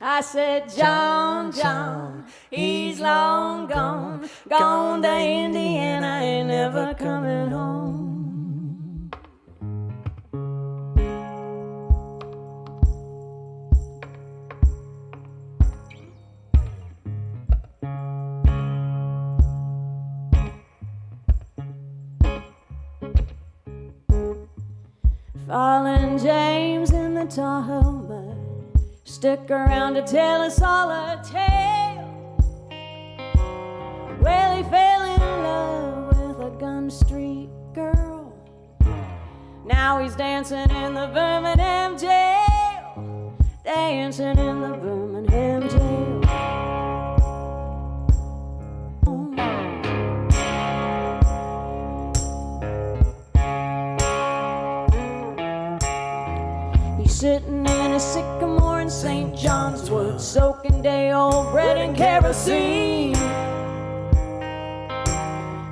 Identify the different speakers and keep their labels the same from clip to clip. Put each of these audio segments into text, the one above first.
Speaker 1: I said, John, John, he's long gone, gone to Indiana, ain't never coming home. Fallen James in the Tahoe mud, stick around to tell us all a tale. Well, he fell in love with a Gun Street girl. Now he's dancing in the Birmingham jail, dancing in the Birmingham jail. He's sitting in a sycamore in St. John's Wood, soaking day-old bread and kerosene.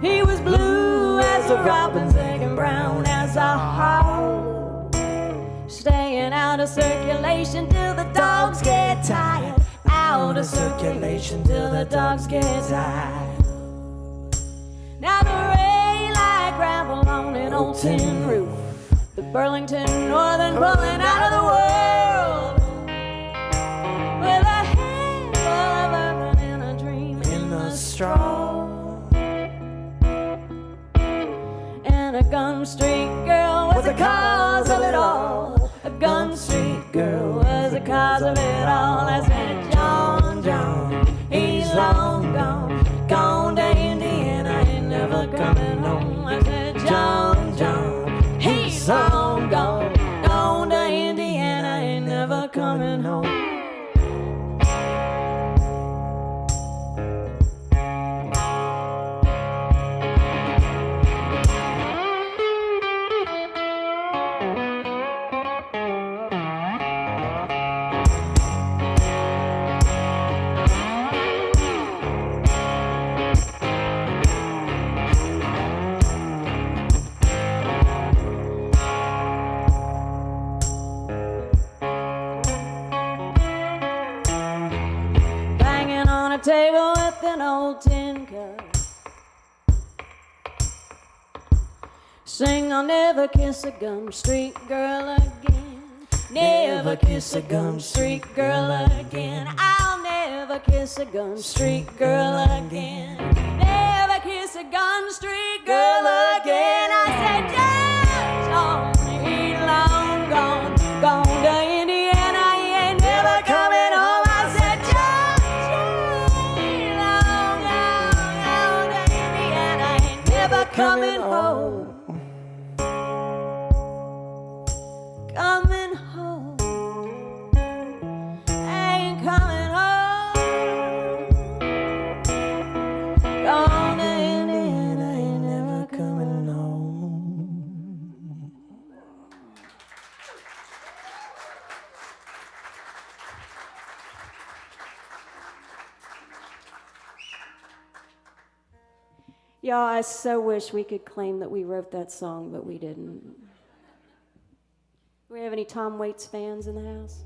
Speaker 1: He was blue as a robin's egg and brown as a heart, staying out of circulation till the dogs get tired, out of circulation till the dogs get tired. Now the ray like gravel on an old tin roof, the Burlington Northern pulling out of the world, with a handful of urban and a dream in the straw. And a Gun Street girl was the cause of it all. A Gun Street girl was the cause of it all. I said, John, John, he's long gone, gone to Indiana, ain't never coming home. I said, John, John, he's long gone, gone to Indiana, ain't never coming home. Table with an old tin cup, sing, I'll never kiss a Gum Street girl again. Never kiss a Gum Street girl again. I'll never kiss a Gum Street girl again. Never kiss a Gum Street girl again. I said, John, John, he's long gone, gone to Indiana, he ain't never coming home. I said, John, coming home, coming home, ain't coming home, gone to Indiana, ain't never coming home. Y'all, I so wish we could claim that we wrote that song, but we didn't. Do we have any Tom Waits fans in the house?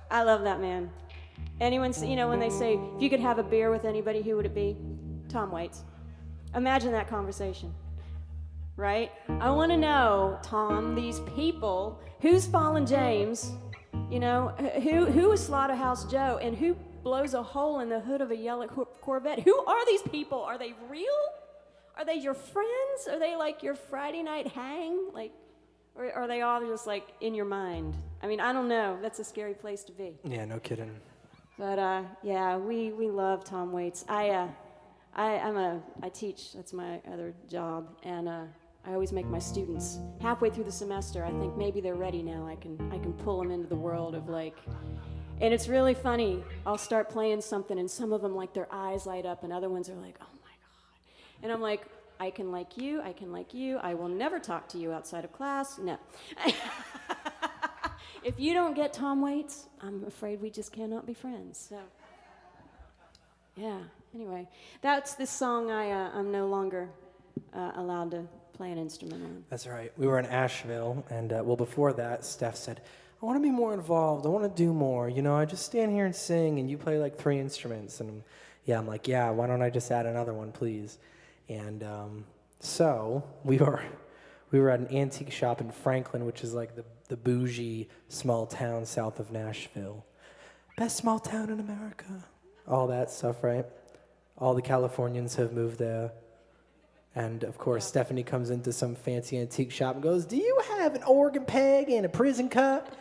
Speaker 1: I love that man. Anyone, you know, when they say, if you could have a beer with anybody, who would it be? Tom Waits. Imagine that conversation, right? I want to know, Tom, these people, who's Fallen James, you know, who is Slaughterhouse Joe, and who blows a hole in the hood of a yellow Corvette? Who are these people? Are they real? are they your friends? Are they like your Friday night hang? Like, or are they all just like in your mind? I mean, I don't know. That's a scary place to be.
Speaker 2: Yeah, no kidding.
Speaker 1: But yeah, we love Tom Waits. I teach. That's my other job, and I always make my students halfway through the semester. I think maybe they're ready now. I can pull them into the world of like, and it's really funny. I'll start playing something, and some of them like their eyes light up, and other ones are like, oh my god, and I'm like, I can like you. I will never talk to you outside of class. No. If you don't get Tom Waits, I'm afraid we just cannot be friends. So, yeah. Anyway, that's this song I'm no longer allowed to play an instrument on.
Speaker 2: That's right. We were in Asheville, and well, before that, Steph said, I want to be more involved. I want to do more. You know, I just stand here and sing, and you play like 3 instruments. And I'm like, yeah, why don't I just add another one, please? And so we were at an antique shop in Franklin, which is like the bougie small town south of Nashville. Best small town in America. All that stuff, right? All the Californians have moved there. And, of course, Stephanie comes into some fancy antique shop and goes, do you have an organ peg and a prison cup?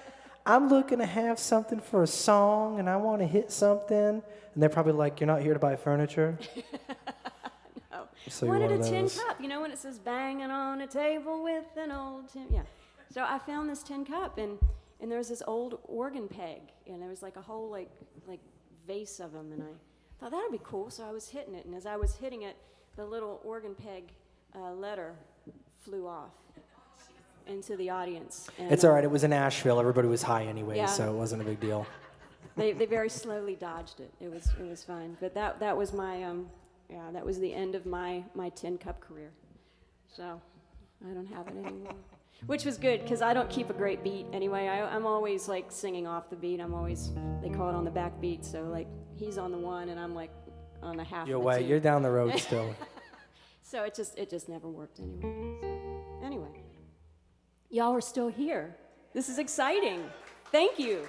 Speaker 2: I'm looking to have something for a song, and I want to hit something. And they're probably like, you're not here to buy furniture?
Speaker 1: No.
Speaker 2: So
Speaker 1: wanted a tin cup. You know when it says banging on a table with an old tin? Yeah. So I found this tin cup, and there was this old organ peg, and there was like a whole like vase of them, and I thought that would be cool, so I was hitting it, and as I was hitting it, the little organ peg letter flew off into the audience. And,
Speaker 2: it's all right. It was in Asheville. Everybody was high anyway,
Speaker 1: yeah.
Speaker 2: So it wasn't a big deal.
Speaker 1: They very slowly dodged it. It was fine. But that was my that was the end of my tin cup career. So I don't have it anymore. Which was good, because I don't keep a great beat anyway. I'm always like singing off the beat. They call it on the back beat. So like he's on the one and I'm like on the half.
Speaker 2: You're down the road still.
Speaker 1: So it just never worked anyway. So, anyway, y'all are still here. This is exciting. Thank you.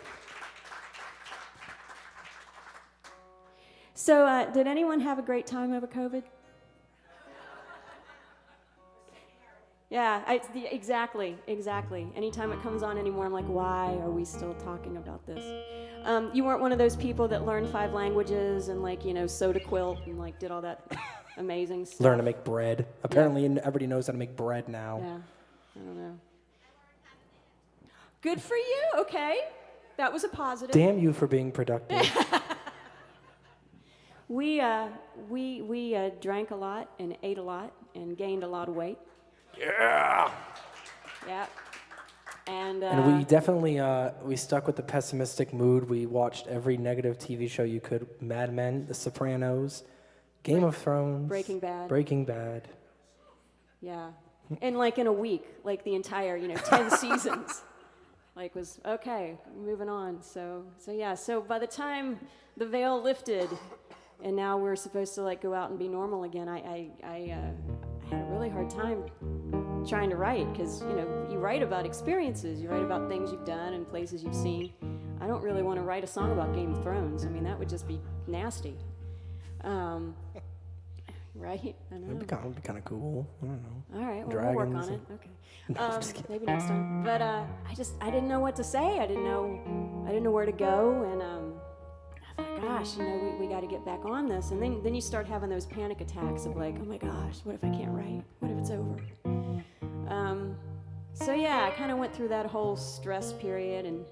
Speaker 1: So did anyone have a great time over COVID? Yeah, exactly. Anytime it comes on anymore, I'm like, why are we still talking about this? You weren't one of those people that learned 5 languages and like, sewed a quilt and like did all that amazing stuff.
Speaker 2: Learn to make bread. Apparently everybody knows how to make bread now.
Speaker 1: Yeah, I don't know. Good for you, okay. That was a positive.
Speaker 2: Damn you for being productive.
Speaker 1: We drank a lot and ate a lot and gained a lot of weight.
Speaker 2: Yeah.
Speaker 1: Yeah. And
Speaker 2: we definitely we stuck with the pessimistic mood. We watched every negative TV show you could: Mad Men, The Sopranos, Game of Thrones,
Speaker 1: Breaking Bad. Yeah. And like in a week, like the entire 10 seasons, like was okay. Moving on. So yeah. So by the time the veil lifted, and now we're supposed to like go out and be normal again, I had a really hard time trying to write, because you write about experiences, you write about things you've done and places you've seen. I don't really want to write a song about Game of Thrones. I mean, that would just be nasty. Right? I know.
Speaker 2: It'd be kind of cool. I don't know.
Speaker 1: All right, well,
Speaker 2: Dragons
Speaker 1: we'll work on it. Okay.
Speaker 2: No, I'm just kidding.
Speaker 1: Maybe next time. But I didn't know what to say. I didn't know where to go, and I thought, gosh, we got to get back on this. And then you start having those panic attacks of like, oh my gosh, what if I can't write? What if it's over? So yeah, I kind of went through that whole stress period, and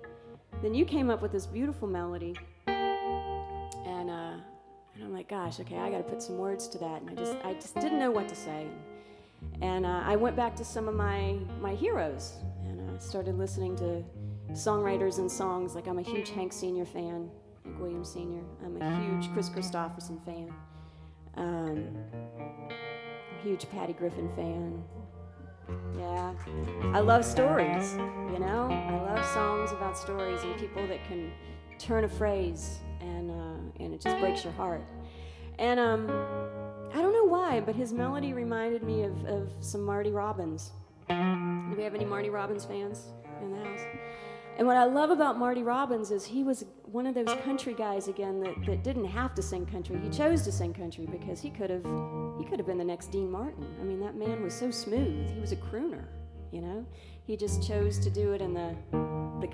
Speaker 1: then you came up with this beautiful melody, and I'm like, gosh, okay, I got to put some words to that, and I just didn't know what to say, and I went back to some of my heroes, and I started listening to songwriters and songs. Like, I'm a huge Hank Sr. fan, Hank Williams Sr. I'm a huge Chris Christopherson fan, a huge Patty Griffin fan. Yeah, I love stories, I love songs about stories and people that can turn a phrase and it just breaks your heart. And I don't know why, but his melody reminded me of some Marty Robbins. Do we have any Marty Robbins fans in the house? And what I love about Marty Robbins is he was one of those country guys again that didn't have to sing country. He chose to sing country because he could have been the next Dean Martin. I mean, that man was so smooth. He was a crooner, you know? He just chose to do it in the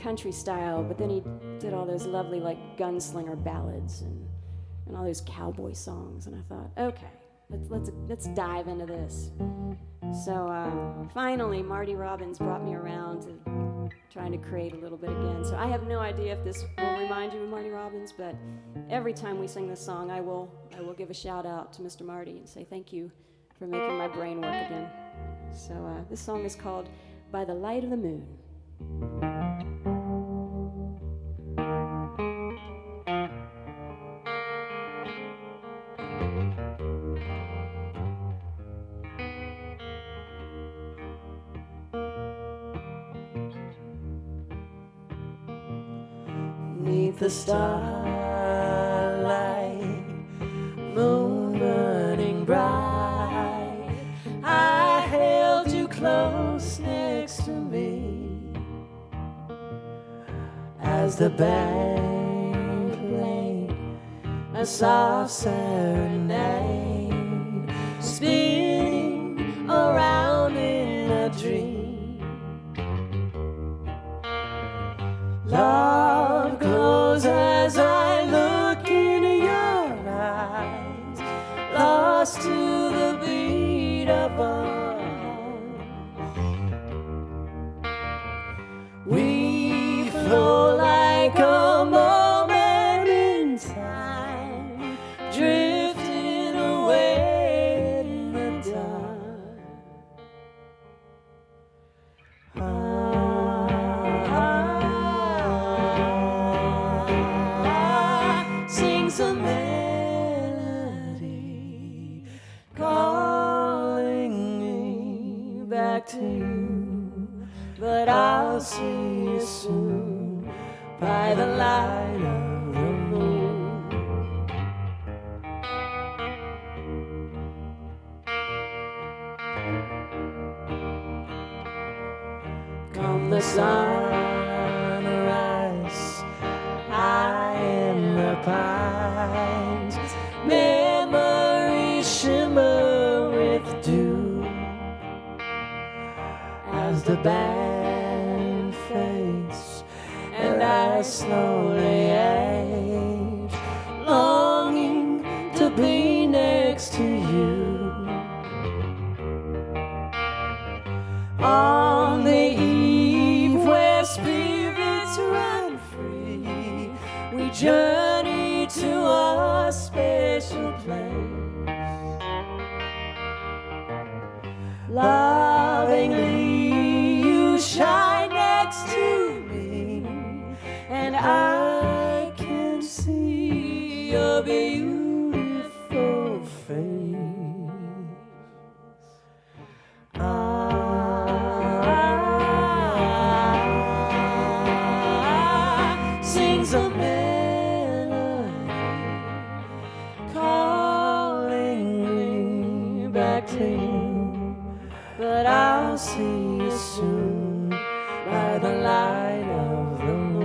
Speaker 1: country style, but then he did all those lovely like gunslinger ballads and all those cowboy songs, and I thought, okay, let's dive into this. So finally, Marty Robbins brought me around to trying to create a little bit again. So I have no idea if this will remind you of Marty Robbins, but every time we sing this song, I will give a shout out to Mr. Marty and say thank you for making my brain work again. So this song is called By the Light of the Moon.
Speaker 2: Neath the starlight, moon burning bright, I held you close next to me as the band played a soft serenade, spinning around in a dream. Love glows as I look into your eyes, lost to the beat of our hearts. We flow like a moment in time, drifting away in the dark. Sings a melody calling me back to you, but I'll see you soon by the light of the moon. Come the sunrise, high in the pines, memories shimmer with dew as the band fades and I slowly age, longing to be next to you. On the eve where spirits run free, we journey to a special place. Lovingly, you shine next to me, and I can see your beautiful face. Sings a melody calling me back to you, but I'll see you soon by the light of the moon.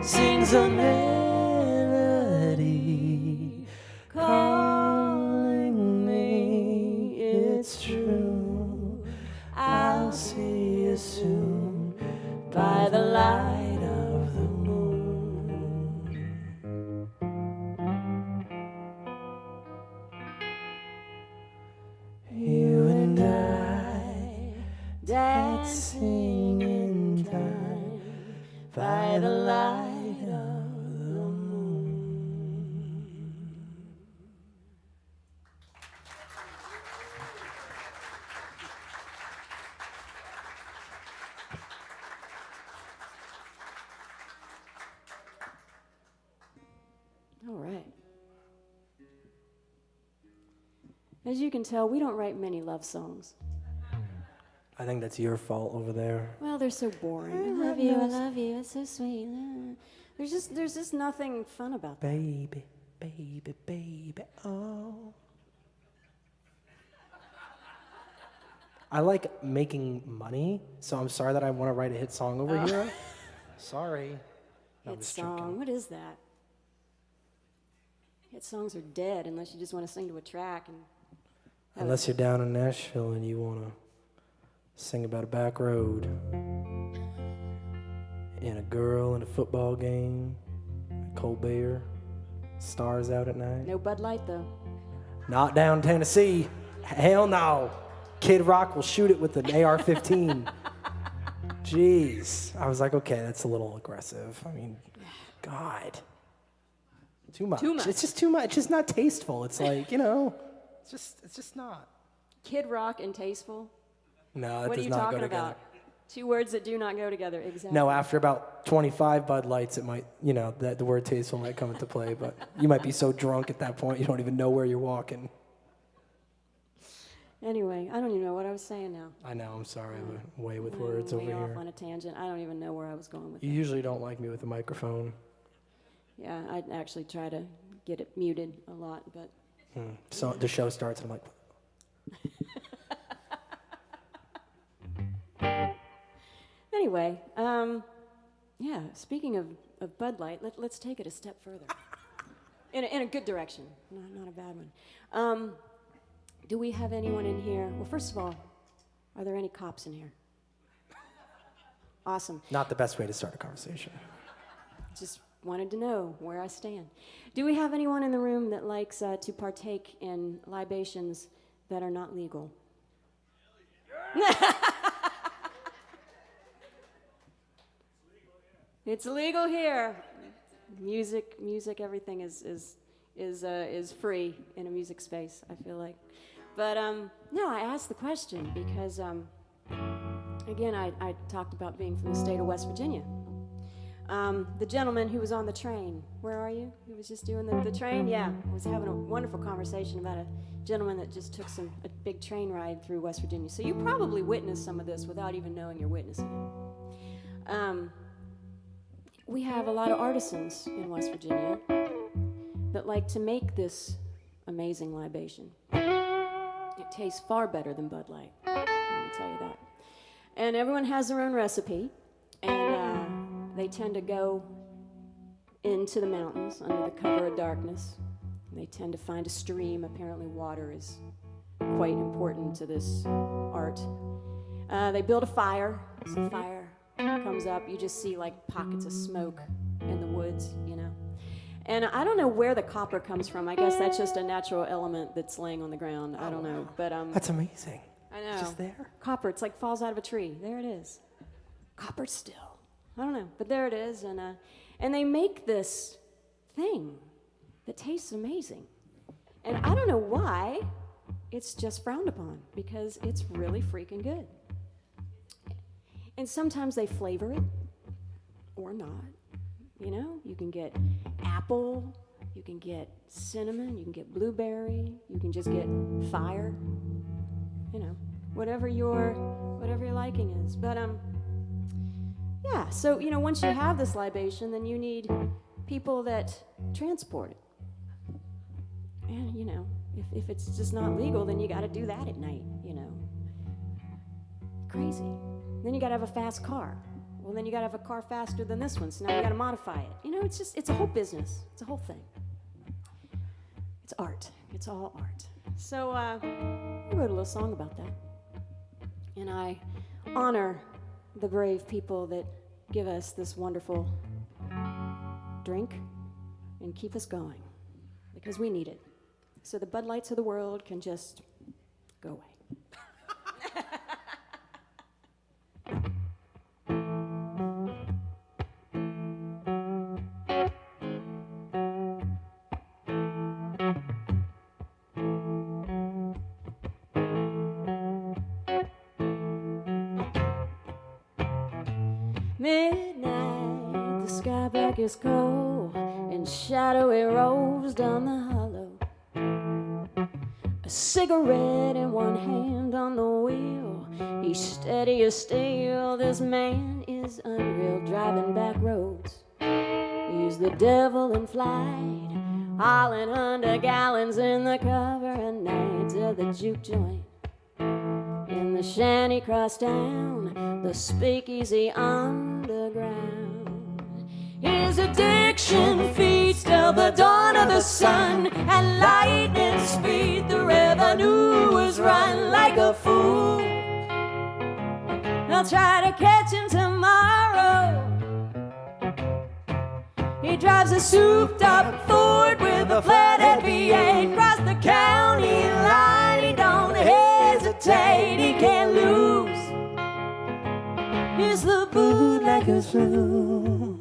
Speaker 2: Sings a melody calling me, it's true, I'll see you soon by the light of the moon. You and I dancing in time by the light of the moon.
Speaker 1: As you can tell, we don't write many love songs.
Speaker 2: I think that's your fault over there.
Speaker 1: Well, they're so boring. I love you, it's so sweet. There's just nothing fun about that.
Speaker 2: Baby, baby, baby, oh. I like making money, so I'm sorry that I want to write a hit song over here. Sorry. No, I'm
Speaker 1: Hit
Speaker 2: just
Speaker 1: song,
Speaker 2: joking.
Speaker 1: what is that? Hit songs are dead unless you just want to sing to a track.
Speaker 2: Unless you're down in Nashville and you want to sing about a back road and a girl in a football game, a cold beer, stars out at night.
Speaker 1: No Bud Light, though.
Speaker 2: Not down Tennessee. Hell no. Kid Rock will shoot it with an AR-15. Jeez. I was like, okay, that's a little aggressive. I mean, God. Too much.
Speaker 1: Too much.
Speaker 2: It's just too much. It's just not tasteful. It's like, it's just not.
Speaker 1: Kid Rock and tasteful?
Speaker 2: No, it
Speaker 1: What are
Speaker 2: does
Speaker 1: you
Speaker 2: not
Speaker 1: talking
Speaker 2: go together.
Speaker 1: about? Two words that do not go together, exactly.
Speaker 2: No, after about 25 Bud Lights, it might, that the word tasteful might come into play, but you might be so drunk at that point you don't even know where you're walking.
Speaker 1: Anyway, I don't even know what I was saying now.
Speaker 2: I know, I'm sorry, I'm way with words over
Speaker 1: Way off
Speaker 2: here.
Speaker 1: on a tangent. I don't even know where I was going with
Speaker 2: You
Speaker 1: that.
Speaker 2: usually don't like me with the microphone.
Speaker 1: Yeah, I actually try to get it muted a lot, but...
Speaker 2: So the show starts and I'm like...
Speaker 1: Anyway, yeah, speaking of Bud Light, let's take it a step further. In a good direction, not a bad one. Do we have anyone in here? Well, first of all, are there any cops in here? Awesome.
Speaker 2: Not the best way to start a conversation.
Speaker 1: Just wanted to know where I stand. Do we have anyone in the room that likes to partake in libations that are not legal? It's legal here. Music, everything is free in a music space, I feel like. But no, I asked the question because, again, I talked about being from the state of West Virginia. The gentleman who was on the train, where are you? Who was just doing the train? Yeah, I was having a wonderful conversation about a gentleman that just took a big train ride through West Virginia. So you probably witnessed some of this without even knowing you're witnessing it. We have a lot of artisans in West Virginia that like to make this amazing libation. It tastes far better than Bud Light, let me tell you that. And everyone has their own recipe, and they tend to go into the mountains under the cover of darkness. And they tend to find a stream. Apparently water is quite important to this art. They build a fire. So the fire comes up. You just see like pockets of smoke in the woods, And I don't know where the copper comes from. I guess that's just a natural element that's laying on the ground. I don't know, but
Speaker 2: That's amazing.
Speaker 1: I know.
Speaker 2: It's just there.
Speaker 1: Copper, it's like falls out of a tree. There it is. Copper still. I don't know, but there it is, and they make this thing that tastes amazing. And I don't know why it's just frowned upon, because it's really freaking good. And sometimes they flavor it or not. You can get apple, you can get cinnamon, you can get blueberry, you can just get fire. Whatever your liking is. But yeah, so once you have this libation, then you need people that transport it. And if it's just not legal, then you got to do that at night. Crazy. Then you got to have a fast car. Well, then you got to have a car faster than this one, so now you got to modify it. It's a whole business. It's a whole thing. It's art. It's all art. So I wrote a little song about that. And I honor the brave people that give us this wonderful drink and keep us going, because we need it. So the Bud Lights of the world can just go away. Midnight, the sky black is cold, and shadowy rolls down the hollow. a cigarette in one hand on the wheel. He's steady as steel, this man is unreal. Driving back roads, he's the devil in flight, hauling under gallons in the cover of nights of the juke joint, in the shanty cross town, the speakeasy underground. His addiction feeds till the dawn of the sun. At lightning speed the revenue is run. Like a fool, I'll try to catch him tomorrow. He drives a souped-up Ford with a flathead V8. Across the county line, he don't hesitate. He can't lose. He's the bootlegger's blues.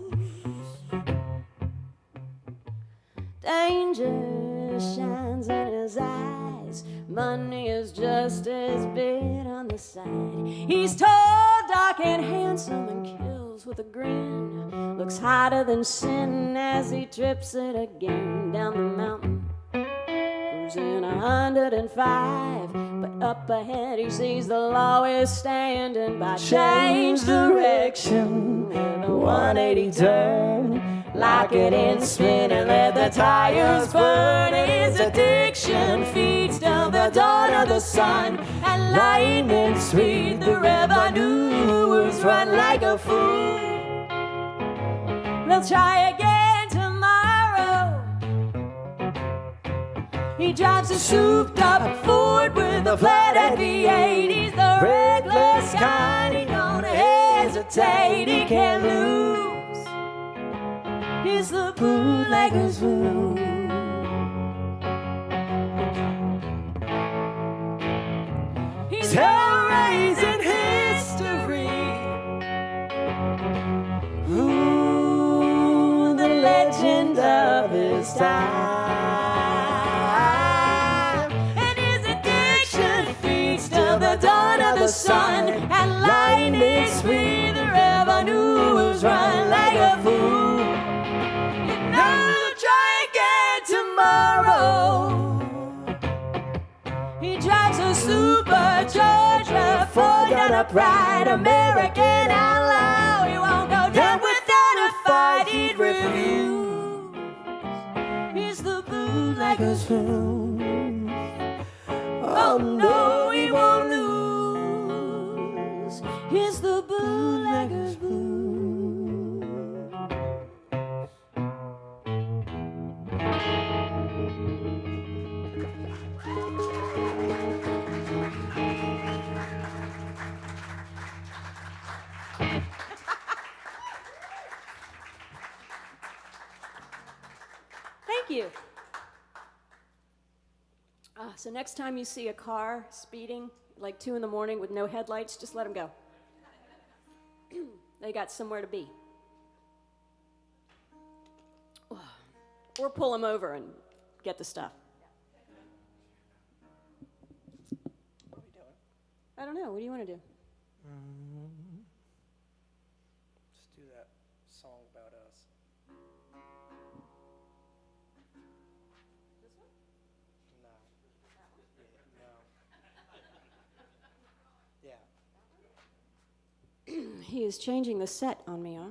Speaker 1: Danger shines in his eyes. Money is just his bit on the side. He's tall, dark, and handsome, and kills with a grin. Looks hotter than sin as he trips it again down the mountain, cruising 105. But up ahead he sees the law is standing by. Change direction with a 180 turn. Lock it in, spin, and let the tires burn. His addiction feeds till the dawn of the sun. At lightning speed the revenues run. Like a fool, they'll try again tomorrow. He drives a souped-up Ford with a flathead V8. He's the reckless kind, he don't hesitate. He can't lose. He's the bootlegger's blues. He's hell-raising history. Ooh, the legend of his time. And his addiction feeds till the dawn of the sun. At lightning speed the revenues run. Like a fool, he drives a supercharger, Ford upright, American outlaw. He won't go down without a fight. He'd refuse. He's the bootlegger's blues. Oh no, he won't lose. He's the bootlegger's blues. Thank you. So next time you see a car speeding like 2 in the morning with no headlights, just let them go. They got somewhere to be. Or pull them over and get the stuff. What are we doing? I don't know. What do you want to do?
Speaker 2: Just do that song about us.
Speaker 1: This one?
Speaker 2: No. Yeah, no. Yeah.
Speaker 1: He is changing the set on me, huh?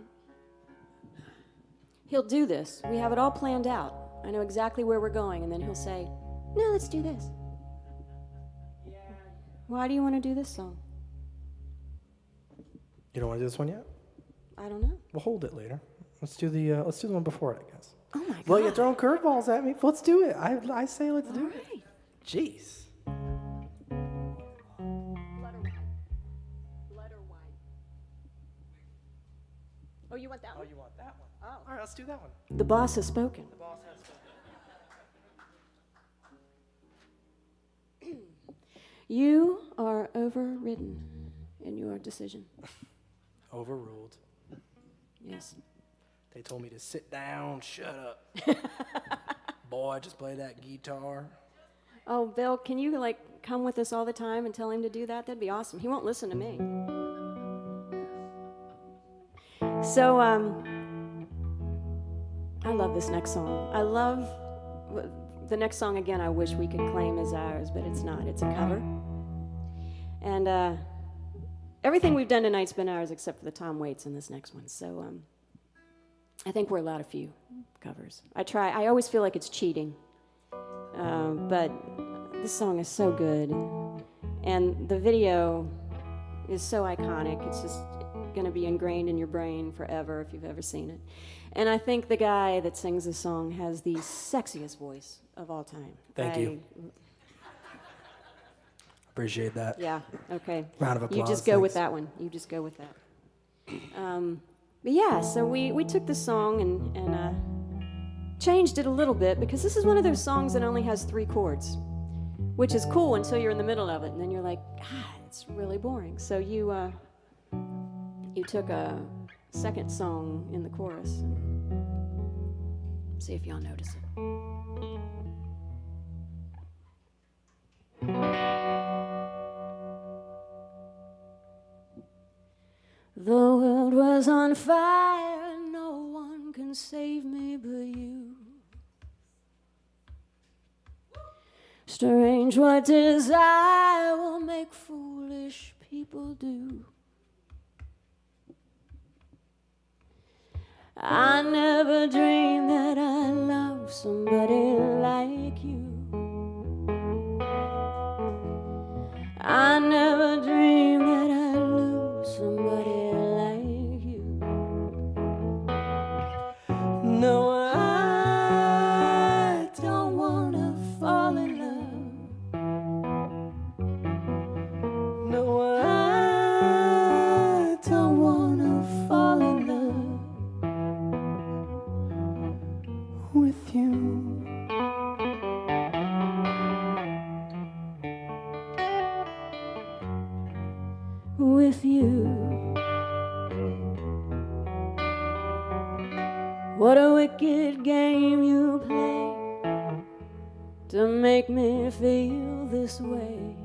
Speaker 1: He'll do this. We have it all planned out. I know exactly where we're going, and then he'll say, no, let's do this.
Speaker 2: Yeah.
Speaker 1: Why do you want to do this song?
Speaker 2: You don't want to do this one yet?
Speaker 1: I don't know.
Speaker 2: We'll hold it later. Let's do the one before it, I guess.
Speaker 1: Oh my God.
Speaker 2: Well, you're throwing curveballs at me. Let's do it. I say let's do it.
Speaker 1: Right.
Speaker 2: Jeez.
Speaker 1: Letter Y. Oh, you want that
Speaker 2: Oh,
Speaker 1: one?
Speaker 2: you want that one?
Speaker 1: Oh.
Speaker 2: All right, let's do that one.
Speaker 1: The boss has spoken.
Speaker 2: The boss has spoken.
Speaker 1: You are overridden in your decision.
Speaker 2: Overruled.
Speaker 1: Yes.
Speaker 2: They told me to sit down, shut up. Boy, just play that guitar.
Speaker 1: Oh, Bill, can you come with us all the time and tell him to do that? That'd be awesome. He won't listen to me. So, I love this next song. I love the next song, again, I wish we could claim as ours, but it's not. It's a cover. And everything we've done tonight's been ours except for the Tom Waits in this next one. So I think we're allowed a few covers. I always feel like it's cheating. But this song is so good. And the video is so iconic. It's just going to be ingrained in your brain forever if you've ever seen it. And I think the guy that sings this song has the sexiest voice of all time.
Speaker 2: Thank you. Appreciate that.
Speaker 1: Yeah, okay.
Speaker 2: Round of applause.
Speaker 1: You just go with that one. You just go with that. But yeah, so we took the song and changed it a little bit because this is one of those songs that only has 3 chords, which is cool until you're in the middle of it, and then you're like, God, it's really boring. So you took a second song in the chorus. See if y'all notice it. The world was on fire, no one can save me but you. Strange what desire will make foolish people do. I never dreamed that I'd love somebody like you. I never dreamed that I'd lose somebody like you. No, I don't wanna fall in love. No, I don't wanna fall in love with you. With you. What a wicked game you play to make me feel this way.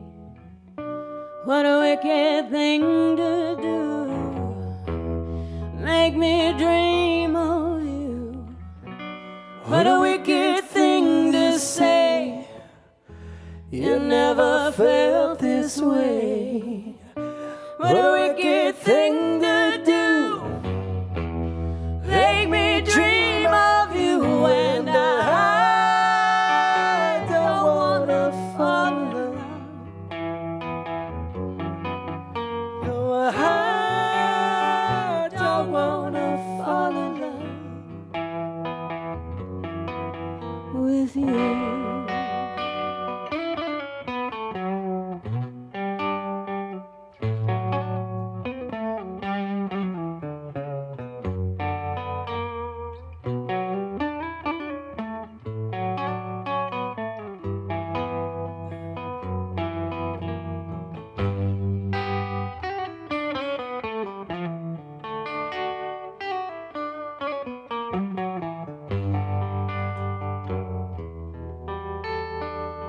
Speaker 1: What a wicked thing to do, make me dream of you. What a wicked thing to say, you never felt this way. What a wicked thing to do, make me dream of you. And I don't wanna fall in love. No, I don't wanna fall in love with you.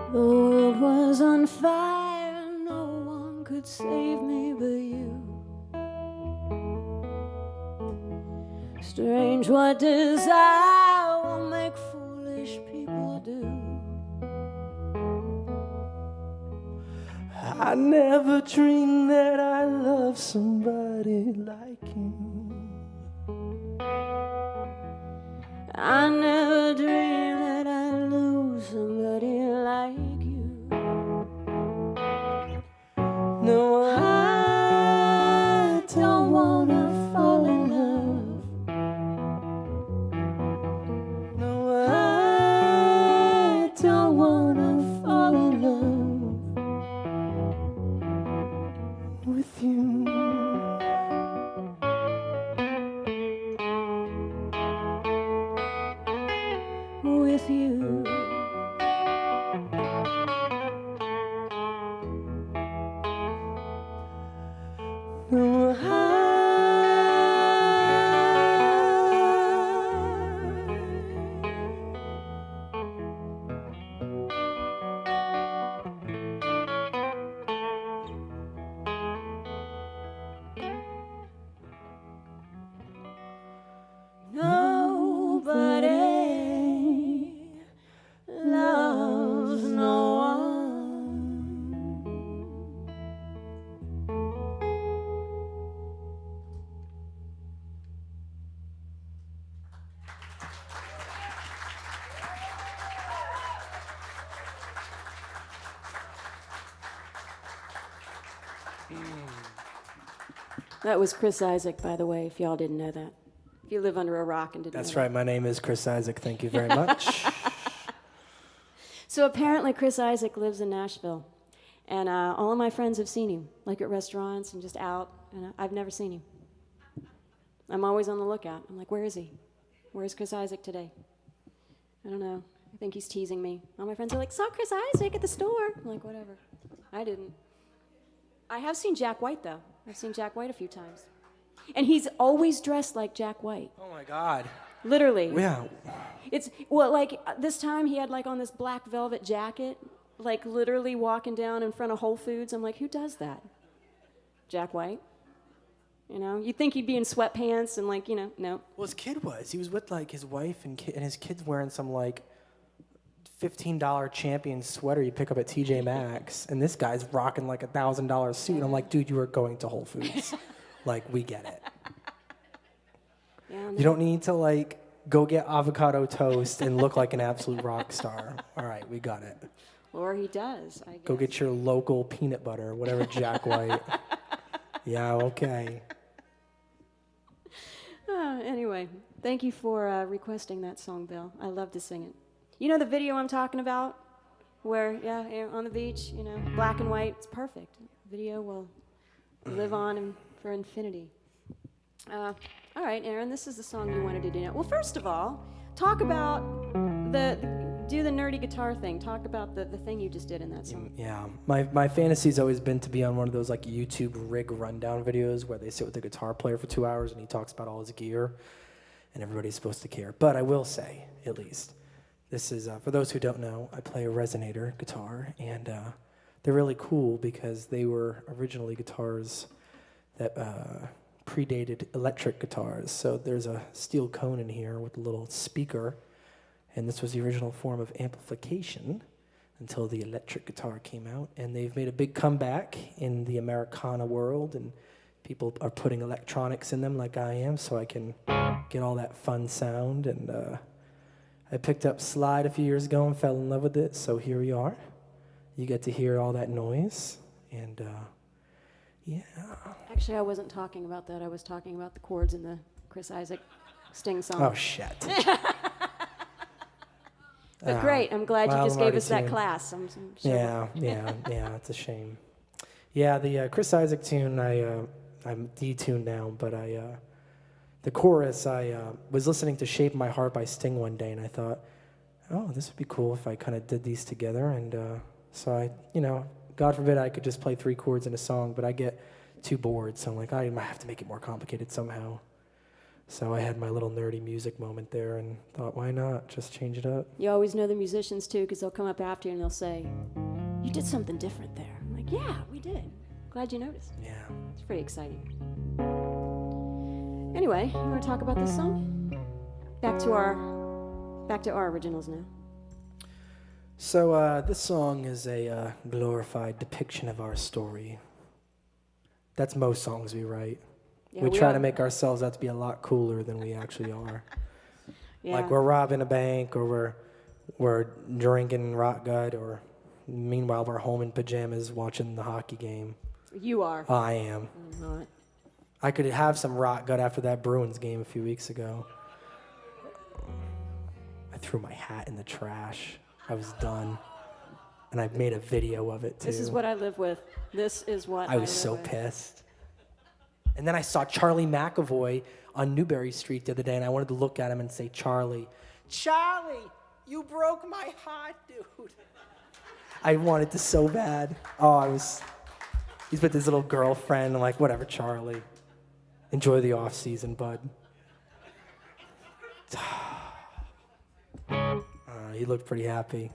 Speaker 1: The world was on fire, no one could save me but you. Strange what desire will make foolish people do.
Speaker 2: I never dreamed that I loved somebody like you.
Speaker 1: I never dreamed that I'd lose somebody like you.
Speaker 2: No,
Speaker 1: I don't wanna fall in love.
Speaker 2: no,
Speaker 1: I don't wanna fall in love
Speaker 2: with you.
Speaker 1: with you.
Speaker 2: No,
Speaker 1: Nobody loves That was Chris Isaak, by the way, if y'all didn't know that. If you live under a rock and didn't
Speaker 2: That's
Speaker 1: know
Speaker 2: right. My name is Chris Isaak. Thank you very much.
Speaker 1: So apparently Chris Isaak lives in Nashville. And all of my friends have seen him, like at restaurants and just out. And I've never seen him. I'm always on the lookout. I'm like, where is he? Where's Chris Isaak today? I don't know. I think he's teasing me. All my friends are like, saw Chris Isaak at the store. I'm like, whatever. I didn't. I have seen Jack White, though. I've seen Jack White a few times. And he's always dressed like Jack White.
Speaker 2: Oh, my God.
Speaker 1: Literally.
Speaker 2: Yeah.
Speaker 1: It's, well, like, this time he had, like, on this black velvet jacket, like, literally walking down in front of Whole Foods. I'm like, who does that? Jack White? You know, you'd think he'd be in sweatpants and, like, you know, no.
Speaker 2: Well, his kid was. He was with, like, his wife and his kid's wearing some, like, $15 Champion sweater you pick up at TJ Maxx. And this guy's rocking, like, a $1,000 suit. And I'm like, dude, you are going to Whole Foods. Like, we get it.
Speaker 1: Yeah, no.
Speaker 2: You don't need to, like, go get avocado toast and look like an absolute rock star. All right, we got it.
Speaker 1: Or he does, I guess.
Speaker 2: Go get your local peanut butter, whatever Jack White. Yeah, okay.
Speaker 1: Anyway, thank you for requesting that song, Bill. I love to sing it. You know the video I'm talking about? Where, yeah, on the beach, you know, black and white. It's perfect. Video will live on for infinity. All right, Aaron, this is the song you wanted to do now. Well, first of all, talk about do the nerdy guitar thing. Talk about the thing you just did in that song.
Speaker 2: Yeah, my fantasy's always been to be on one of those like YouTube rig rundown videos where they sit with the guitar player for 2 hours and he talks about all his gear, and everybody's supposed to care. But I will say, at least, this is for those who don't know, I play a resonator guitar, and they're really cool because they were originally guitars that predated electric guitars. So there's a steel cone in here with a little speaker. And this was the original form of amplification until the electric guitar came out. And they've made a big comeback in the Americana world, and people are putting electronics in them like I am, so I can get all that fun sound. And I picked up Slide a few years ago and fell in love with it, so here we are. You get to hear all that noise, and yeah.
Speaker 1: Actually, I wasn't talking about that. I was talking about the chords in the Chris Isaak Sting song.
Speaker 2: Oh, shit.
Speaker 1: But great, I'm glad you just gave us that class. I'm sure.
Speaker 2: Yeah, it's a shame. Yeah, the Chris Isaak tune, I'm detuned now, but the chorus, I was listening to Shape My Heart by Sting one day, and I thought, oh, this would be cool if I kind of did these together, and so I, you know, God forbid I could just play 3 chords in a song, but I get too bored, so I'm like, I might have to make it more complicated somehow. So I had my little nerdy music moment there and thought, why not? Just change it up.
Speaker 1: You always know the musicians, too, because they'll come up after you and they'll say, you did something different there. I'm like, yeah, we did. Glad you noticed.
Speaker 2: Yeah.
Speaker 1: It's pretty exciting. Anyway, you want to talk about this song? Back to our originals now.
Speaker 2: So this song is a glorified depiction of our story. That's most songs we write.
Speaker 1: Yeah,
Speaker 2: we try to make ourselves out to be a lot cooler than we actually are.
Speaker 1: Yeah.
Speaker 2: Like we're robbing a bank, or we're drinking rot gut, or meanwhile we're home in pajamas watching the hockey game.
Speaker 1: You are.
Speaker 2: I am.
Speaker 1: I'm not.
Speaker 2: I could have some rot gut after that Bruins game a few weeks ago. I threw my hat in the trash. I was done. And I made a video of it, too.
Speaker 1: This is what I live with. This is what
Speaker 2: I was so pissed. And then I saw Charlie McAvoy on Newberry Street the other day, and I wanted to look at him and say, Charlie, you broke my heart, dude. I wanted to so bad. He's with his little girlfriend. I'm like, whatever, Charlie. Enjoy the off season, bud. He looked pretty happy.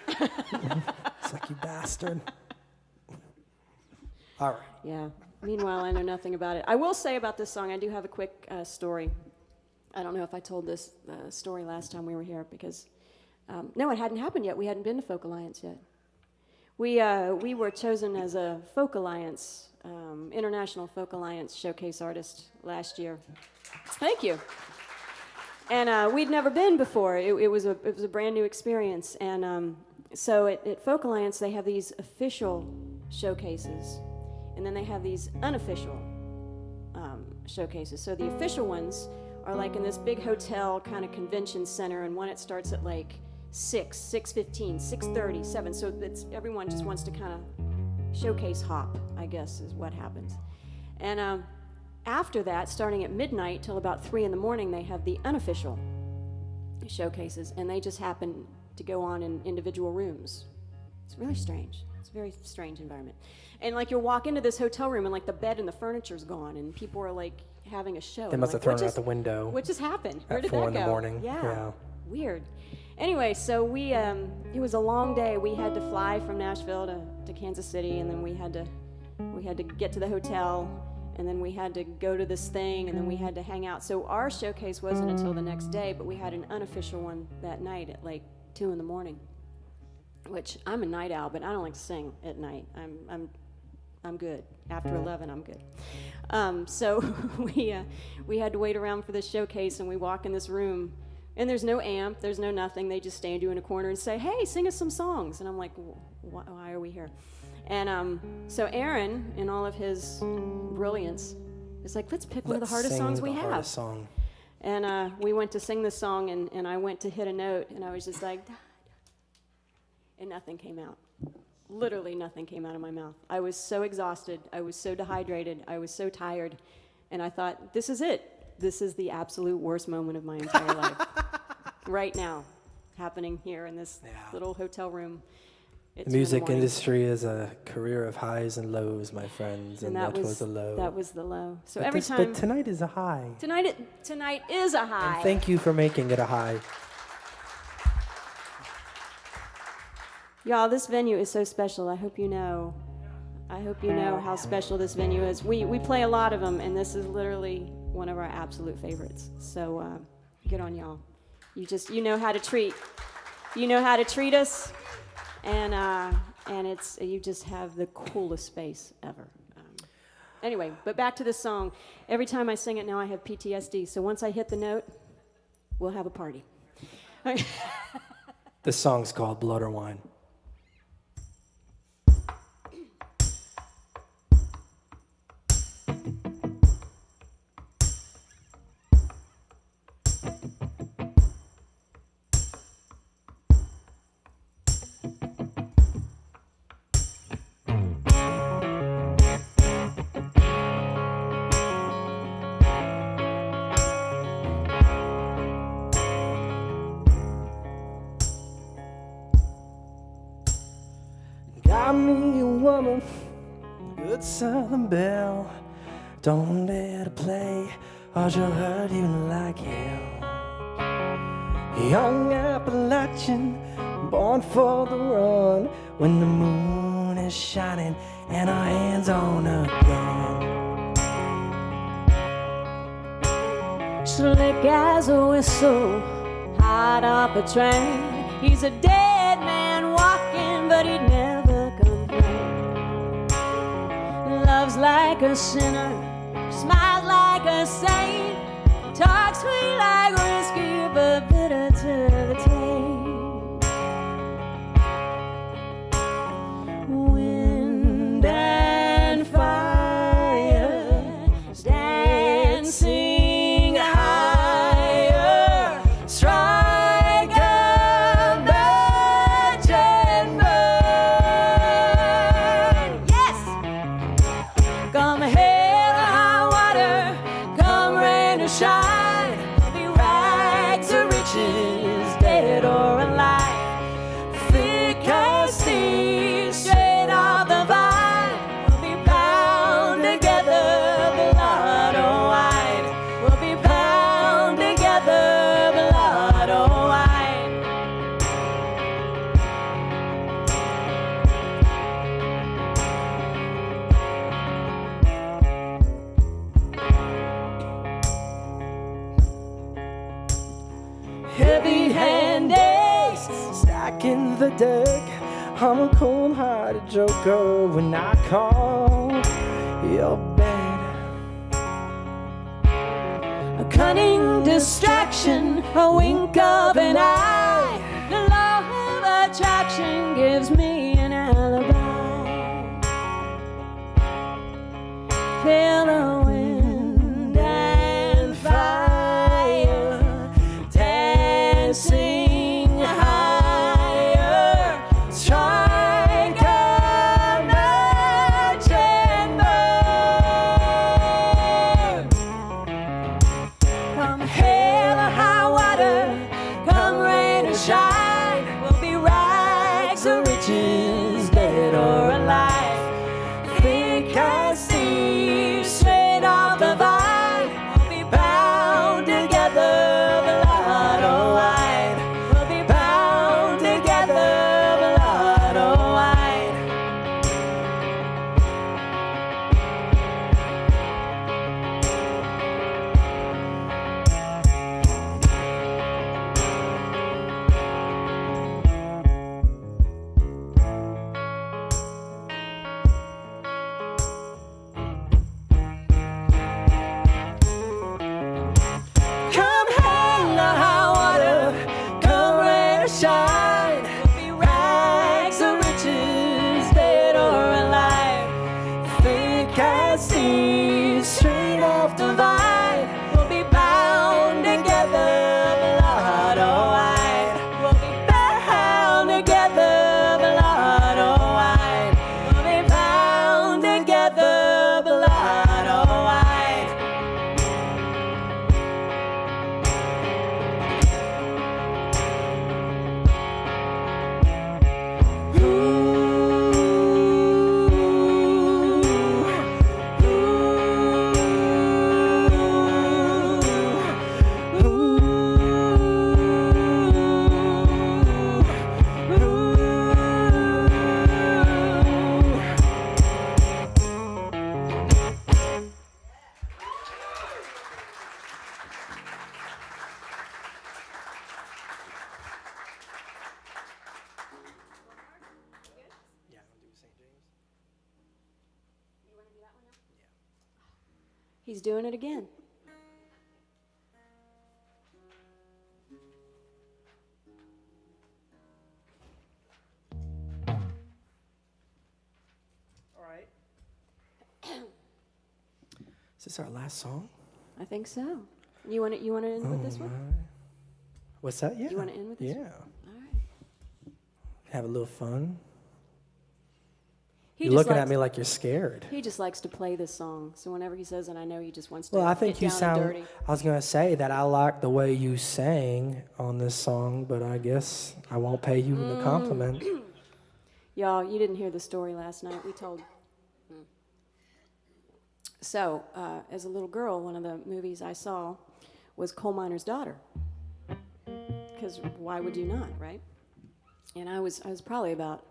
Speaker 2: It's like, you bastard. All right.
Speaker 1: Yeah. Meanwhile, I know nothing about it. I will say about this song, I do have a quick story. I don't know if I told this story last time we were here because, no, it hadn't happened yet. We hadn't been to Folk Alliance yet. We were chosen as a Folk Alliance, International Folk Alliance Showcase Artist last year. Thank you. And we'd never been before. It was a brand new experience. And so at Folk Alliance, they have these official showcases. And then they have these unofficial
Speaker 3: showcases. So the official ones are like in this big hotel kind of convention center, and one it starts at like 6, 6:15, 6:30, 7. So it's everyone just wants to kind of showcase hop, I guess, is what happens. And after that, starting at midnight till about 3 in the morning, they have the unofficial showcases, and they just happen to go on in individual rooms. It's really strange. It's a very strange environment. And like you'll walk into this hotel room and like the bed and the furniture's gone and people are like having a show.
Speaker 2: They must have thrown it out the window.
Speaker 3: What just happened? Where
Speaker 2: At
Speaker 3: did
Speaker 2: 4
Speaker 3: that
Speaker 2: in the
Speaker 3: go?
Speaker 2: morning.
Speaker 3: Yeah. Weird. Anyway, so we it was a long day. We had to fly from Nashville to Kansas City, and then we had to get to the hotel, and then we had to go to this thing, and then we had to hang out. So our showcase wasn't until the next day, but we had an unofficial one that night at like 2 in the morning. Which I'm a night owl, but I don't like to sing at night. I'm good. After 11, I'm good. So we had to wait around for this showcase, and we walk in this room, and there's no amp, there's no nothing. They just stand you in a corner and say, "Hey, sing us some songs." And I'm like, "Why are we here?" And so Aaron, in all of his brilliance, is like, "Let's pick one of the hardest songs we have." Hardest song. And we went to sing this song, and I went to hit a note, and I was just like, and nothing came out. Literally nothing came out of my mouth. I was so exhausted. I was so dehydrated. I was so tired. And I thought, this is it. This is the absolute worst moment of my entire life. Right now, happening here in this little hotel room.
Speaker 2: The music industry is a career of highs and lows, my friends, and that was a low.
Speaker 3: That was the low. So
Speaker 2: but
Speaker 3: every time.
Speaker 2: But tonight is a high.
Speaker 3: Tonight is a high.
Speaker 2: And thank you for making it a high.
Speaker 3: Y'all, this venue is so special. I hope you know. I hope you know how special this venue is. We play a lot of them, and this is literally one of our absolute favorites. So good on y'all. You know how to treat. You know how to treat us, and you just have the coolest space ever. Anyway, but back to this song. Every time I sing it now, I have PTSD. So once I hit the note, we'll have a party.
Speaker 2: This song's called Blood or Wine. Got me a woman, good Southern belle. Don't let her play, or she'll hurt you like hell. Young Appalachian, born for the run. When the moon is shining and her hands on her gun.
Speaker 1: Slick as a whistle, hot off a train. He's a dead man walking, but he'd never complain. Loves like a sinner, smiles like a saint. Talks sweet like whiskey, but bitter to the taste. Wind and fire, dancing higher. Strike a match and burn. Yes! Come hell or high water, come rain or shine. Be rags or riches, dead or alive. Thick as thieves, straight off the vine. We'll be bound together, blood or wine. We'll be bound together, blood or wine.
Speaker 2: Heavy-handed, stacking the deck. I'm a cold-hearted joker when I call your bed.
Speaker 1: A cunning distraction, a wink of an eye. The law of attraction gives me an alibi. Feel the wind
Speaker 3: He's doing it again.
Speaker 2: All right. Is this our last song?
Speaker 3: I think so. You want to end with this one?
Speaker 2: What's that? Yeah.
Speaker 3: You want to end with this one?
Speaker 2: Yeah.
Speaker 3: All right.
Speaker 2: Have a little fun.
Speaker 3: He
Speaker 2: You're
Speaker 3: just
Speaker 2: looking
Speaker 3: likes-
Speaker 2: at me like you're scared.
Speaker 3: He just likes to play this song, so whenever he says it, I know he just wants to
Speaker 2: Well, I think
Speaker 3: get
Speaker 2: you
Speaker 3: down
Speaker 2: sound.
Speaker 3: and dirty.
Speaker 2: I was gonna say that I like the way you sang on this song, but I guess I won't pay you the compliment.
Speaker 3: Y'all, you didn't hear the story last night. We told. So, as a little girl, one of the movies I saw was Coal Miner's Daughter. Because why would you not, right? And I was probably about,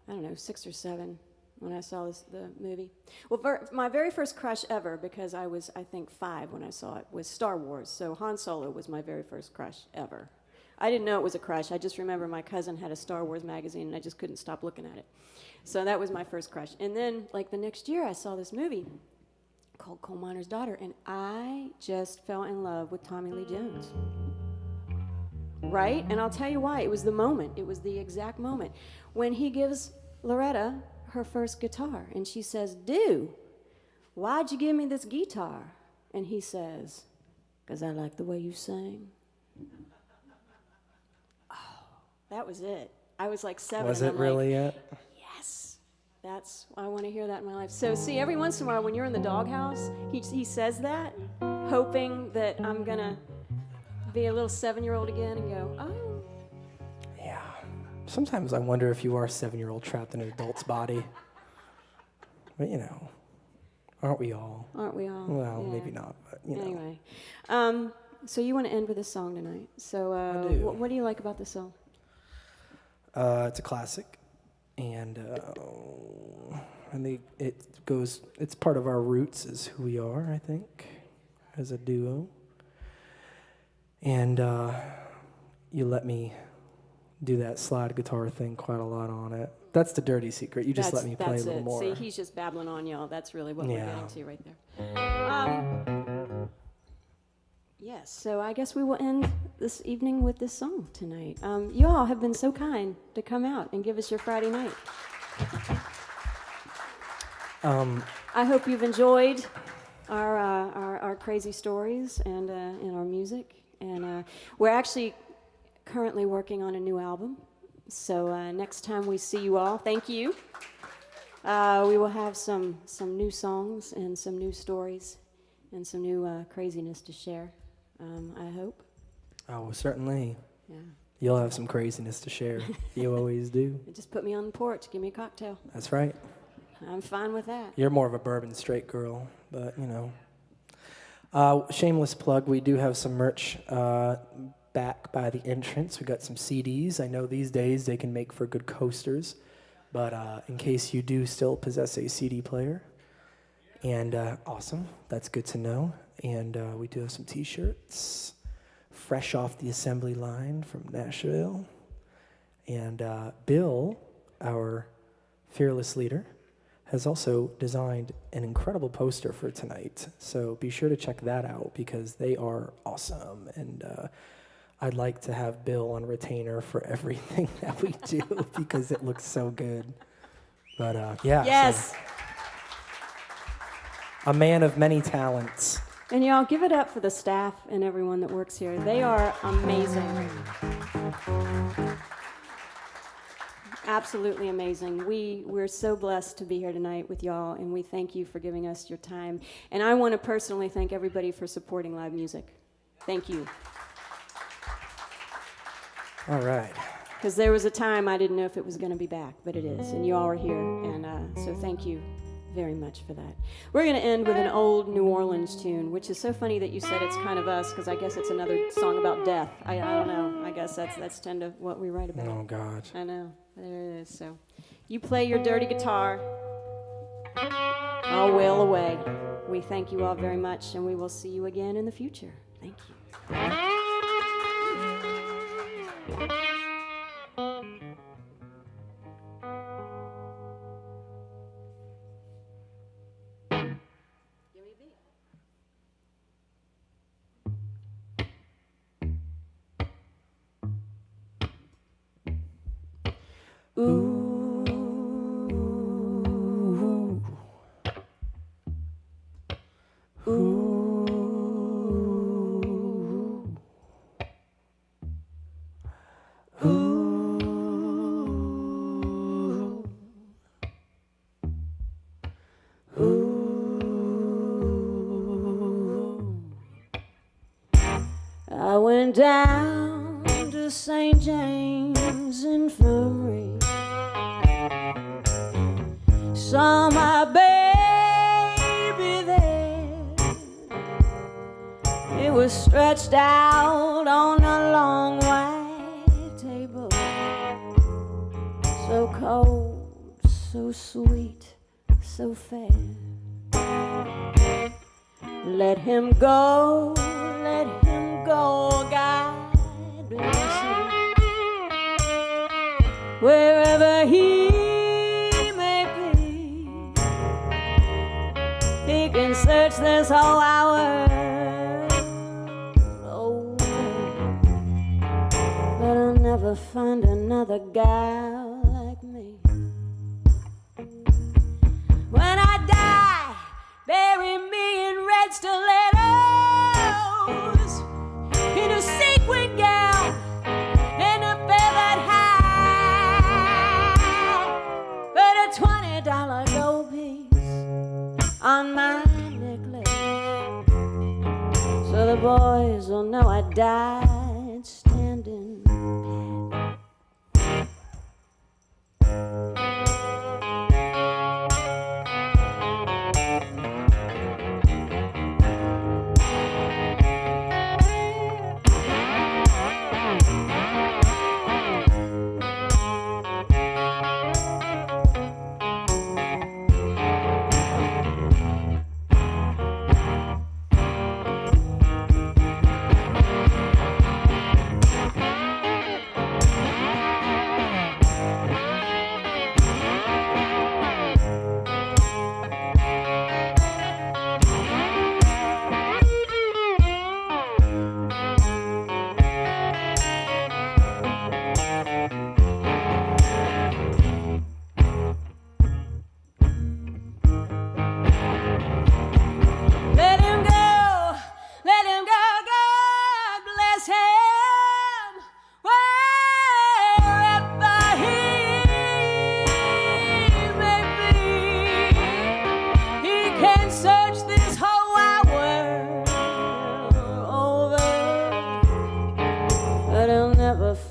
Speaker 3: I don't know, 6 or 7 when I saw the movie. Well, my very first crush ever, because I was, I think, 5 when I saw it, was Star Wars. So Han Solo was my very first crush ever. I didn't know it was a crush. I just remember my cousin had a Star Wars magazine, and I just couldn't stop looking at it. So that was my first crush. And then, like, the next year, I saw this movie called Coal Miner's Daughter, and I just fell in love with Tommy Lee Jones. Right? And I'll tell you why. It was the moment. It was the exact moment when he gives Loretta her first guitar, and she says, "Dude, why'd you give me this guitar?" And he says, "'Cause I like the way you sing." Oh, that was it. I was like 7.
Speaker 2: Was
Speaker 3: and
Speaker 2: it
Speaker 3: I'm
Speaker 2: really
Speaker 3: like,
Speaker 2: it?
Speaker 3: yes, that's, I want to hear that in my life. So see, every once in a while when you're in the doghouse, he says that, hoping that I'm going to be a little 7-year-old again and go, oh.
Speaker 2: Yeah. Sometimes I wonder if you are a 7-year-old trapped in an adult's body. But, you know, aren't we all?
Speaker 3: Aren't we all?
Speaker 2: Well,
Speaker 3: Yeah.
Speaker 2: maybe not, but, you know.
Speaker 3: Anyway, so you want to end with a song tonight. So
Speaker 2: I do.
Speaker 3: What do you like about this song?
Speaker 2: It's a classic, and it's part of our roots as who we are, I think, as a duo. And you let me do that slide guitar thing quite a lot on it. That's the dirty secret. You just let me play a little more.
Speaker 3: See, he's just babbling on, y'all. That's really what we're
Speaker 2: Yeah.
Speaker 3: getting to right there. Yes, so I guess we will end this evening with this song tonight. You all have been so kind to come out and give us your Friday night. I hope you've enjoyed our crazy stories and our music. And we're actually currently working on a new album. So next time we see you all, thank you. We will have some new songs and some new stories and some new craziness to share, I hope.
Speaker 2: Oh, certainly.
Speaker 3: Yeah.
Speaker 2: You'll have some craziness to share. You always do.
Speaker 3: Just put me on the porch, give me a cocktail.
Speaker 2: That's right.
Speaker 3: I'm fine with that.
Speaker 2: You're more of a bourbon straight girl, but, you know. Shameless plug, we do have some merch back by the entrance. We got some CDs. I know these days they can make for good coasters, but in case you do still possess a CD player, and awesome, that's good to know. And we do have some T-shirts, fresh off the assembly line from Nashville. And Bill, our fearless leader, has also designed an incredible poster for tonight. So be sure to check that out because they are awesome. And I'd like to have Bill on retainer for everything that we do because it looks so good. But yeah.
Speaker 3: Yes.
Speaker 2: So, a man of many talents.
Speaker 3: And y'all give it up for the staff and everyone that works here. They are amazing. Absolutely amazing. We're so blessed to be here tonight with y'all, and we thank you for giving us your time. And I want to personally thank everybody for supporting live music. Thank you.
Speaker 2: All right.
Speaker 3: Because there was a time I didn't know if it was going to be back, but it is, and you all are here, and so thank you very much for that. We're going to end with an old New Orleans tune, which is so funny that you said it's kind of us, because I guess it's another song about death. I don't know. I guess that's tend to what we write about.
Speaker 2: Oh, God.
Speaker 3: I know. There it is. So you play your dirty guitar. I'll wail away. We thank you all very much, and we will see you again in the future. Thank you. Give me a beat.
Speaker 1: I went down to St. James Infirmary, saw my baby there. It was stretched out on a long white table, so cold, so sweet, so fair. Let him go, let him go, God bless him. Wherever he may be, he can search this whole wide world over, but I'll never find another gal like me. When I die, bury me in red stilettos, in a sequin gown and a feathered hat, but a $20 gold piece on my necklace, so the boys will know I died standing pat.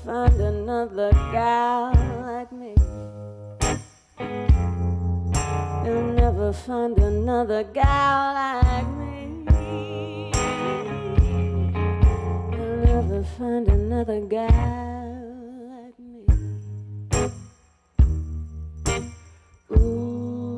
Speaker 1: Find another gal like me. You'll never find another gal like me. You'll never find another gal like me. Ooh.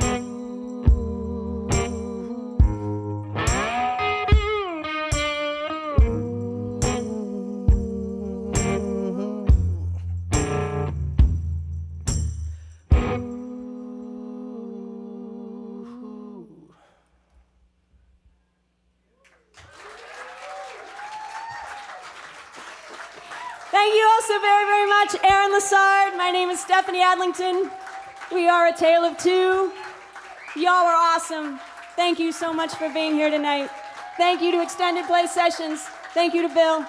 Speaker 1: Thank you all so very, very much, Aaron Lessard. My name is Stephanie Adlington. We are a tale of two. Y'all are awesome. Thank you so much for being here tonight. Thank you to Extended Play Sessions. Thank you to Bill.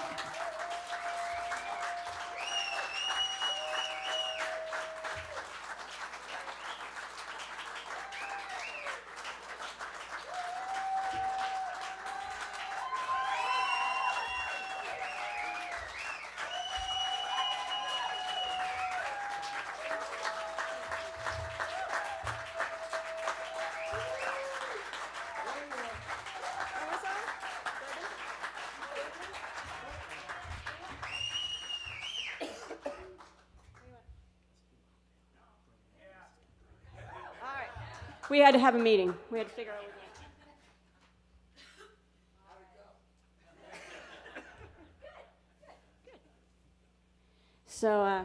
Speaker 1: We had to have a meeting. We had to figure out what we're doing. So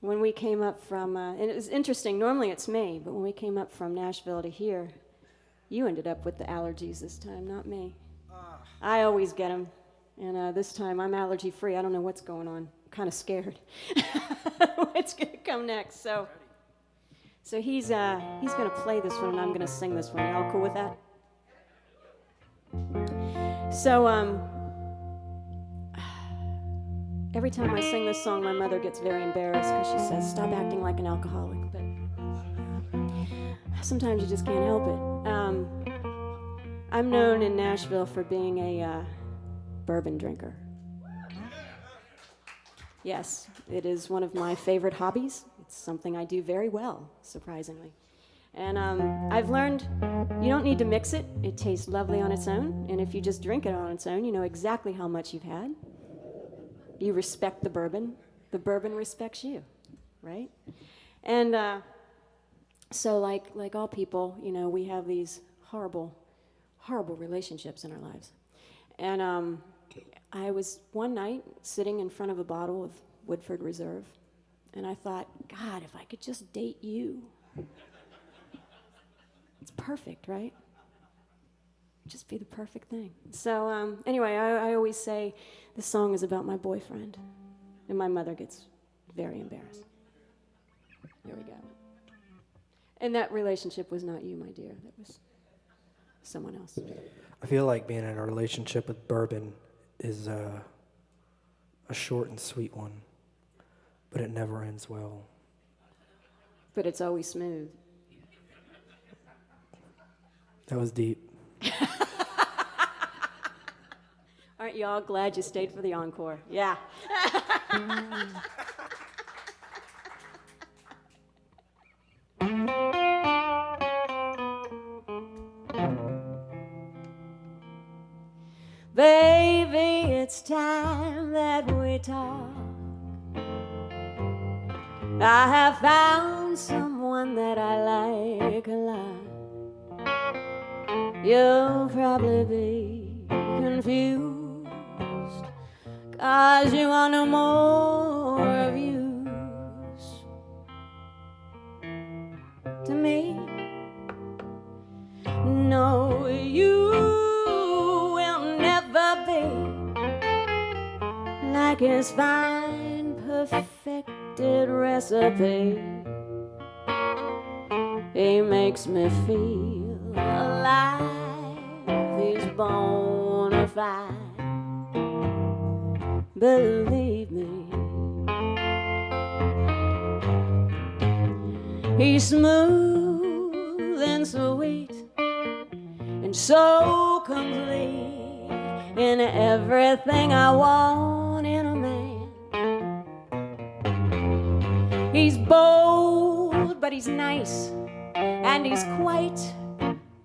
Speaker 1: when we came up from, and it was interesting, normally it's me, but when we came up from Nashville to here, you ended up with the allergies this time, not me. I always get them, and this time I'm allergy free. I don't know what's going on.
Speaker 3: kind of scared what's going to come next. So he's going to play this one, and I'm going to sing this one. Y'all cool with that? So every time I sing this song, my mother gets very embarrassed because she says, "Stop acting like an alcoholic." But sometimes you just can't help it. I'm known in Nashville for being a bourbon drinker. Yes, it is one of my favorite hobbies. It's something I do very well, surprisingly. And I've learned you don't need to mix it. It tastes lovely on its own. And if you just drink it on its own, you know exactly how much you've had. You respect the bourbon respects you, right? And so like all people, you know, we have these horrible relationships in our lives. And I was one night sitting in front of a bottle of Woodford Reserve, and I thought, God, if I could just date you. It's perfect, right? Just be the perfect thing. So anyway, I always say this song is about my boyfriend, and my mother gets very embarrassed. Here we go. And that relationship was not you, my dear. That was someone else.
Speaker 2: I feel like being in a relationship with bourbon is a short and sweet one, but it never ends well.
Speaker 3: But it's always smooth.
Speaker 2: That was deep.
Speaker 3: Aren't you all glad you stayed for the encore? Yeah. Baby, it's time that we talk. I have found someone that I like a lot. You'll probably be confused, 'cause you want no more of use to me. No, you will never be like his fine, perfected recipe. He makes me feel alive. He's bona fide. Believe me. He's smooth and sweet and so complete in everything I want in a man. He's bold, but he's nice, and he's quite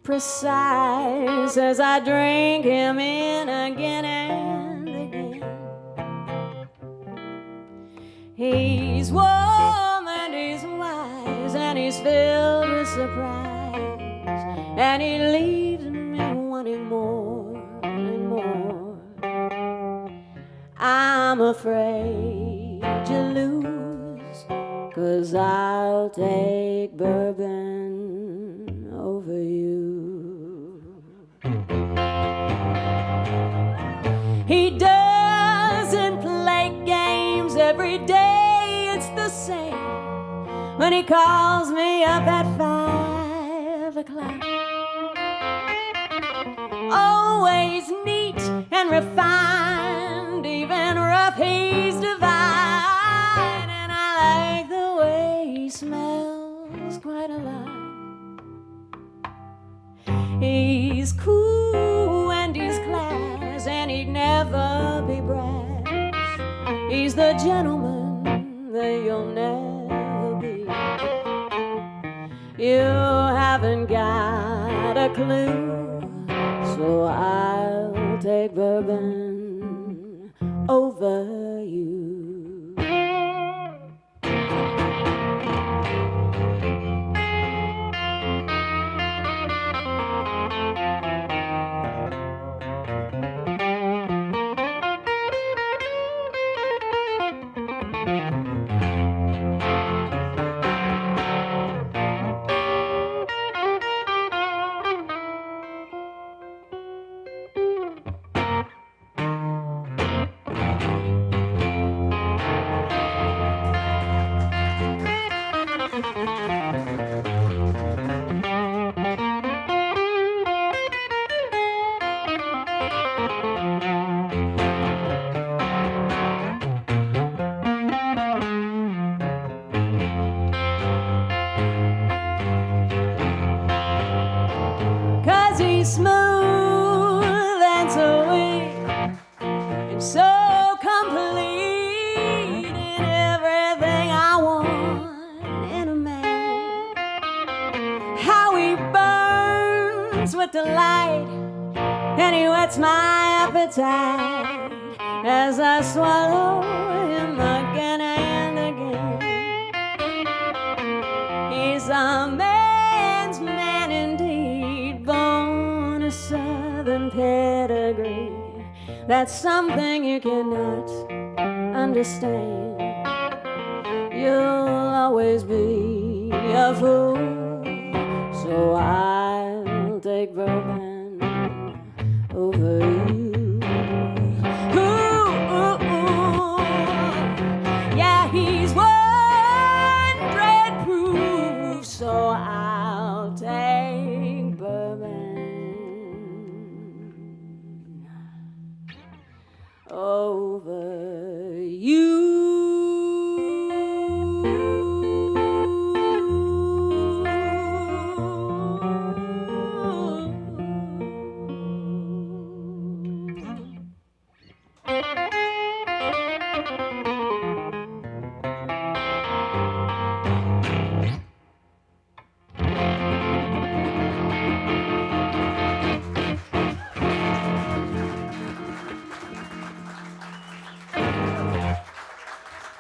Speaker 3: precise as I drink him in again and again. He's warm and he's wise and he's filled with surprise, and he leaves me wanting more and more. I'm afraid to lose, 'cause I'll take bourbon over you. He doesn't play games every day, it's the same when he calls me up at 5 o'clock. Always neat and refined, even rough, he's divine, and I like the way he smells quite a lot. He's cool and he's class, and he'd never be brash. He's the gentleman that you'll never be. You haven't got a clue, so I'll take bourbon over you.
Speaker 1: and he whets my appetite as I swallow him again and again. He's a man's man indeed, born a southern pedigree. That's something you cannot understand. You'll always be a fool, so I'll take bourbon over you. Ooh, ooh, ooh. Yeah, he's 100 proof, so I'll take bourbon over you.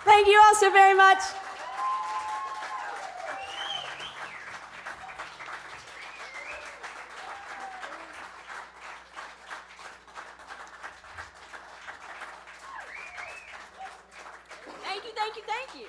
Speaker 1: Thank you all so very much. Thank you, thank you, thank you.